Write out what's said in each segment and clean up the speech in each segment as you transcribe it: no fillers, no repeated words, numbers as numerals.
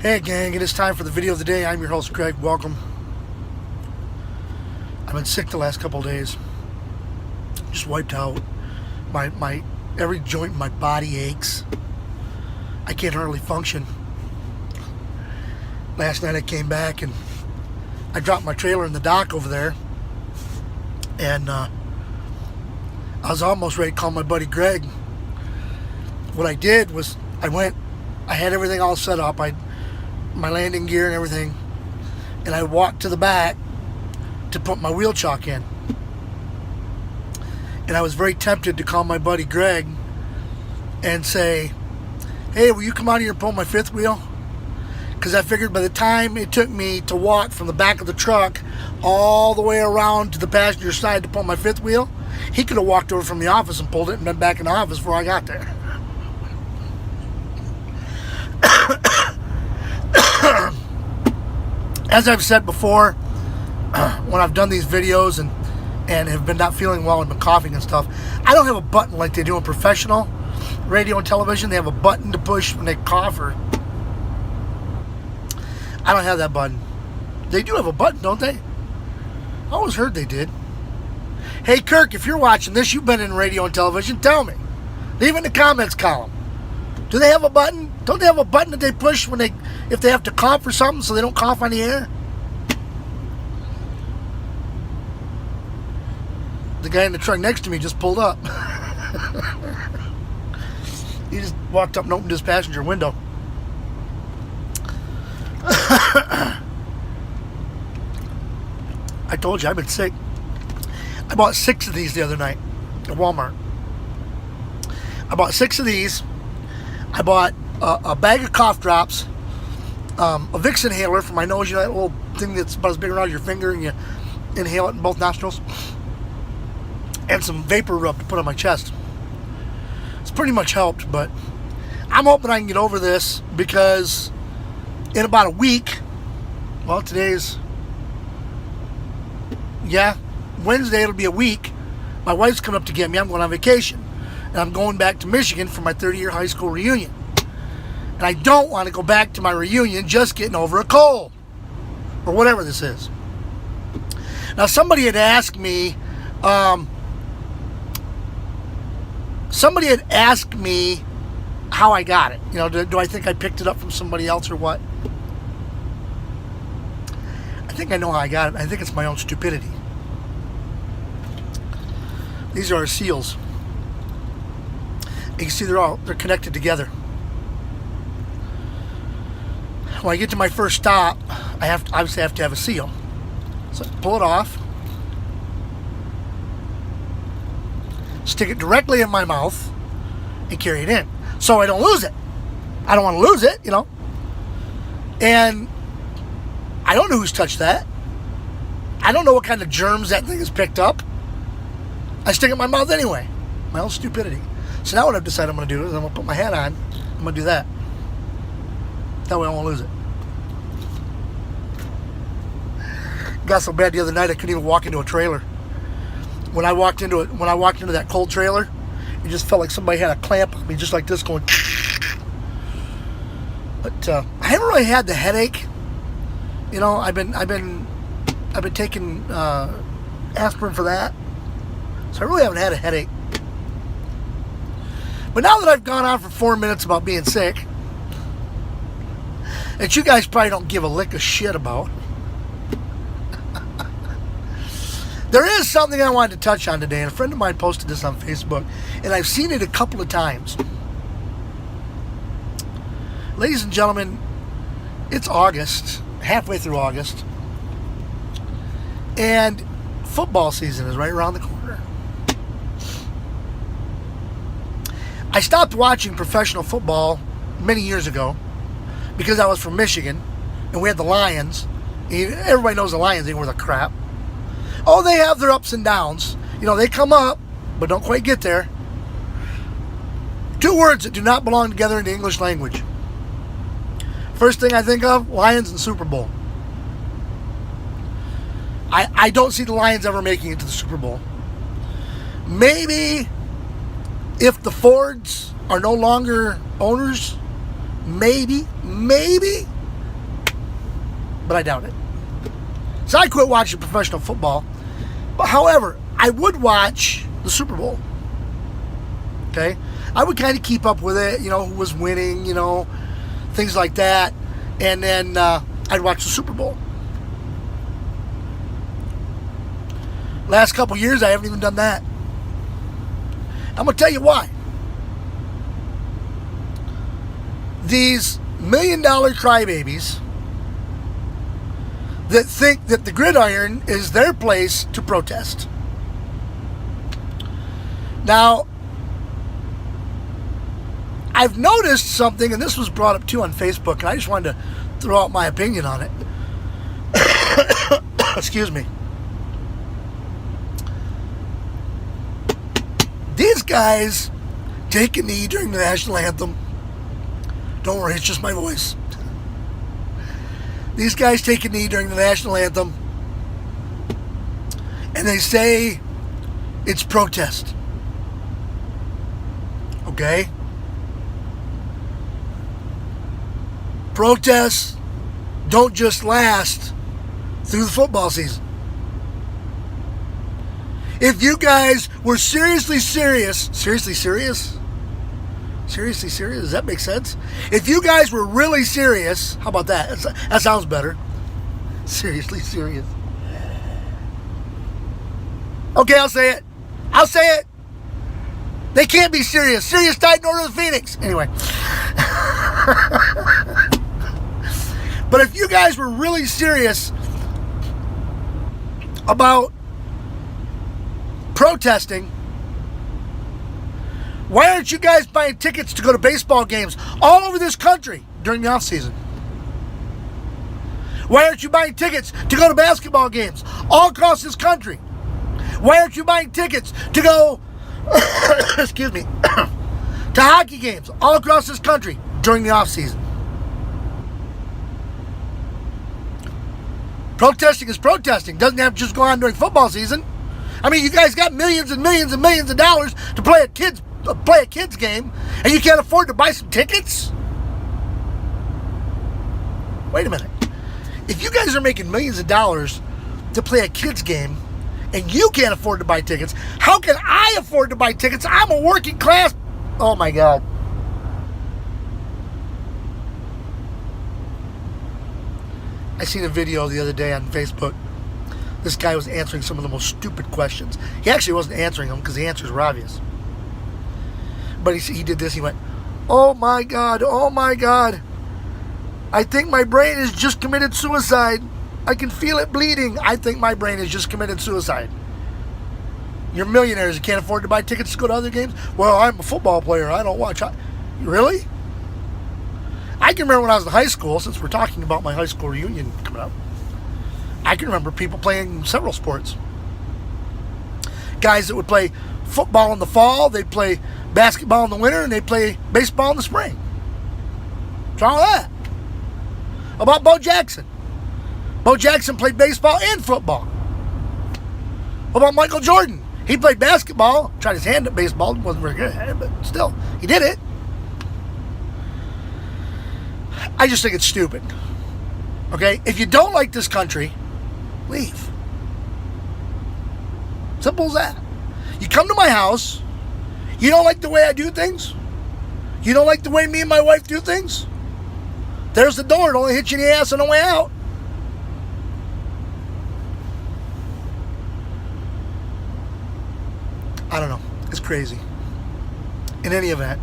Hey gang, it is time for the video of the day. I'm your host Greg. Welcome. I've been sick the last couple of days. Just wiped out. My every joint in my body aches. I can't hardly function. Last night I came back and I dropped my trailer in the dock over there, and I was almost ready to call my buddy Greg. What I did was I had everything all set up. My landing gear and everything, and I walked to the back to put my wheel chock in. And I was very tempted to call my buddy Greg and say, hey, will you come out here and pull my fifth wheel? Because I figured by the time it took me to walk from the back of the truck all the way around to the passenger side to pull my fifth wheel, he could have walked over from the office and pulled it and been back in the office before I got there. As I've said before, when I've done these videos and have been not feeling well and been coughing and stuff, I don't have a button like they do in professional radio and television. They have a button to push when they cough. Or I don't have that button. They do have a button, don't they? I always heard they did. Hey Kirk, if you're watching this, you've been in radio and television, tell me. Leave it in the comments column. Do they have a button? Don't they have a button that they push if they have to cough or something so they don't cough on the air? The guy in the truck next to me just pulled up. He just walked up and opened his passenger window. I told you I've been sick. I bought 6 of these the other night at Walmart. I bought 6 of these. I bought a bag of cough drops, a Vicks inhaler for my nose, you know, that little thing that's about as big around your finger, and you inhale it in both nostrils, and some vapor rub to put on my chest. It's pretty much helped, but I'm hoping I can get over this because in about a week, well, Wednesday it'll be a week. My wife's coming up to get me. I'm going on vacation. And I'm going back to Michigan for my 30-year high school reunion. And I don't want to go back to my reunion just getting over a cold. Or whatever this is. Now, somebody had asked me, how I got it. You know, do I think I picked it up from somebody else or what? I think I know how I got it. I think it's my own stupidity. These are our seals. You can see they're connected together. When I get to my first stop, I obviously have to have a seal. So pull it off, stick it directly in my mouth, and carry it in, so I don't lose it. I don't want to lose it, you know. And I don't know who's touched that. I don't know what kind of germs that thing has picked up. I stick it in my mouth anyway. My own stupidity. So now what I've decided I'm going to do is I'm going to put my hat on. I'm going to do that. That way I won't lose it. Got so bad the other night I couldn't even walk into a trailer. When I walked into that cold trailer, it just felt like somebody had a clamp on me, just like this, going. But I haven't really had the headache. You know, I've been taking aspirin for that, so I really haven't had a headache. But now that I've gone on for 4 minutes about being sick, that you guys probably don't give a lick of shit about, there is something I wanted to touch on today, and a friend of mine posted this on Facebook, and I've seen it a couple of times. Ladies and gentlemen, it's August, halfway through August, and football season is right around the corner. I stopped watching professional football many years ago because I was from Michigan and we had the Lions. Everybody knows the Lions ain't worth a crap. Oh, they have their ups and downs. You know, they come up, but don't quite get there. 2 words that do not belong together in the English language. First thing I think of, Lions and Super Bowl. I don't see the Lions ever making it to the Super Bowl. Maybe if the Fords are no longer owners, maybe but I doubt it. So I quit watching professional football. But however, I would watch the Super Bowl. Okay? I would kind of keep up with it, who was winning, things like that. And then I'd watch the Super Bowl. Last couple years, I haven't even done that. I'm going to tell you why. These $1 million crybabies that think that the gridiron is their place to protest. Now, I've noticed something, and this was brought up too on Facebook, and I just wanted to throw out my opinion on it. Excuse me. These guys take a knee during the national anthem. Don't worry, it's just my voice. These guys take a knee during the national anthem, and they say it's protest. Okay? Protests don't just last through the football season. If you guys were seriously serious, does that make sense? If you guys were really serious, how about that? That sounds better. Seriously serious. Okay, I'll say it. They can't be serious. Serious died in Order of the Phoenix. Anyway. But if you guys were really serious about protesting, why aren't you guys buying tickets to go to baseball games all over this country during the off season? Why aren't you buying tickets to go to basketball games all across this country? Why aren't you buying tickets to go, excuse me, to hockey games all across this country during the off season? Protesting is protesting. Doesn't have to just go on during football season. I mean, you guys got millions and millions and millions of dollars to play a kids game, and you can't afford to buy some tickets? Wait a minute. If you guys are making millions of dollars to play a kids game, and you can't afford to buy tickets, how can I afford to buy tickets? I'm a working class. Oh my God. I seen a video the other day on Facebook. This guy was answering some of the most stupid questions. He actually wasn't answering them because the answers were obvious. But he did this. He went, oh my God. I think my brain has just committed suicide. I can feel it bleeding. I think my brain has just committed suicide. You're millionaires. You can't afford to buy tickets to go to other games? Well, I'm a football player. I don't watch. Really? I can remember when I was in high school, since we're talking about my high school reunion coming up, I can remember people playing several sports. Guys that would play football in the fall, they'd play basketball in the winter, and they'd play baseball in the spring. What's wrong with that? How about Bo Jackson? Bo Jackson played baseball and football. What about Michael Jordan? He played basketball, tried his hand at baseball, wasn't very good at it, but still, he did it. I just think it's stupid. Okay? If you don't like this country, leave. Simple as that. You come to my house, you don't like the way I do things? You don't like the way me and my wife do things? There's the door. It only hits you in the ass on the way out. I don't know. It's crazy. In any event,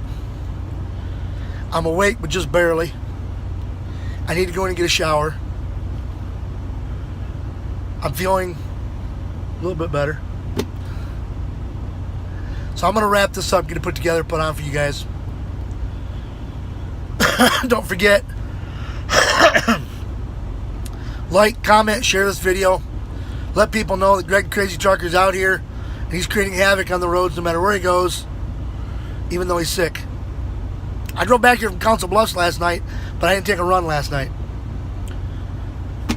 I'm awake, but just barely. I need to go in and get a shower. I'm feeling a little bit better. So I'm going to wrap this up, get it put together, put on for you guys. Don't forget, like, comment, share this video. Let people know that Greg Crazy Trucker's out here, and he's creating havoc on the roads no matter where he goes, even though he's sick. I drove back here from Council Bluffs last night, but I didn't take a run last night.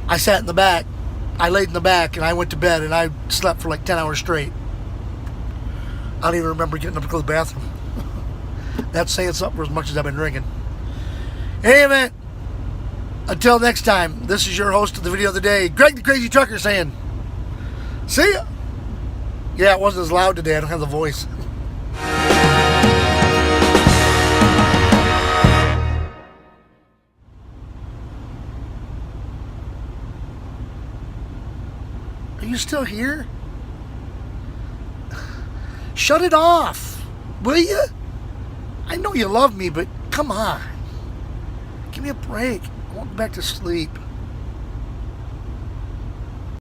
I sat in the back, I laid in the back, and I went to bed, and I slept for like 10 hours straight. I don't even remember getting up to go to the bathroom. That's saying something for as much as I've been drinking. In any event, Until next time, this is your host of the video of the day, Greg the Crazy Trucker, saying, see ya. Yeah, it wasn't as loud today. I don't have the voice. Are you still here? Shut it off, will you? I know you love me, but come on. Give me a break. I want back to sleep.